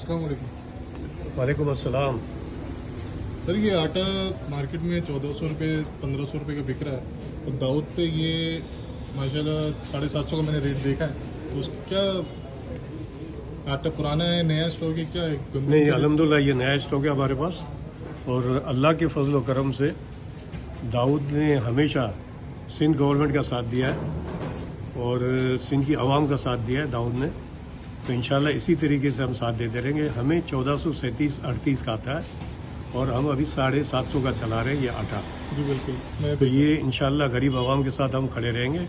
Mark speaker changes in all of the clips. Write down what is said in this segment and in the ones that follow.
Speaker 1: अस्सलाम वालेकुम।
Speaker 2: वालेकुम अस्सलाम।
Speaker 1: सर ये आटा मार्केट में 1400 रुपये 1500 रुपये का बिक रहा है और दाऊद पे ये माशाल्लाह 750 का मैंने रेट देखा है। तो क्या आटा पुराना है, नया स्टॉक है, क्या है?
Speaker 2: नहीं, अल्हम्दुलिल्लाह ये नया स्टॉक है हमारे पास और अल्लाह के फजल व करम से दाऊद ने हमेशा सिंध गवर्नमेंट का साथ दिया है और सिंध की आवाम का साथ दिया है दाऊद ने। तो इंशाल्लाह इसी तरीके से हम साथ देते रहेंगे। हमें 1437-38 का आता है और हम अभी 750 का चला रहे हैं ये आटा।
Speaker 1: जी बिल्कुल।
Speaker 2: तो ये इंशाल्लाह गरीब आवाम के साथ हम खड़े रहेंगे।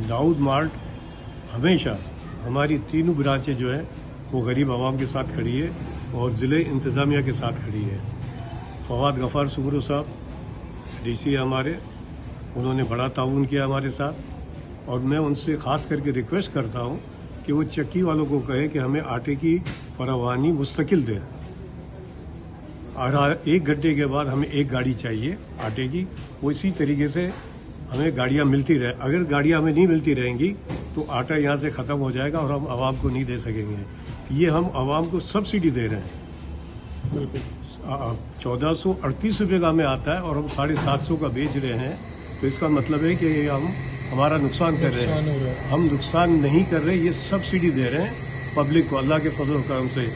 Speaker 2: दाऊद मार्ट हमेशा हमारी तीनों ब्रांचें जो है वो गरीब आवाम के साथ खड़ी है और ज़िले इंतज़ामिया के साथ खड़ी है। फवाद गफ़ार सुमरू साहब DC हमारे, उन्होंने बड़ा ताउन किया हमारे साथ और मैं उनसे ख़ास करके रिक्वेस्ट करता हूँ कि वो चक्की वालों को कहे कि हमें आटे की फरावानी मुस्तकिल दें। और 1 घंटे के बाद हमें 1 गाड़ी चाहिए आटे की। वो इसी तरीके से हमें गाड़ियाँ मिलती रहे। अगर गाड़ियाँ हमें नहीं मिलती रहेंगी तो आटा यहाँ से ख़त्म हो जाएगा और हम आवाम को नहीं दे सकेंगे। ये हम आवाम को सब्सिडी दे रहे हैं।
Speaker 1: बिल्कुल
Speaker 2: 1438 रुपये का हमें आता है और हम 750 का बेच रहे हैं। तो इसका मतलब है कि हम हमारा नुकसान कर रहे हैं। हम नुकसान नहीं कर रहे, ये सब्सिडी दे रहे हैं पब्लिक को अल्लाह के फजल व करम से।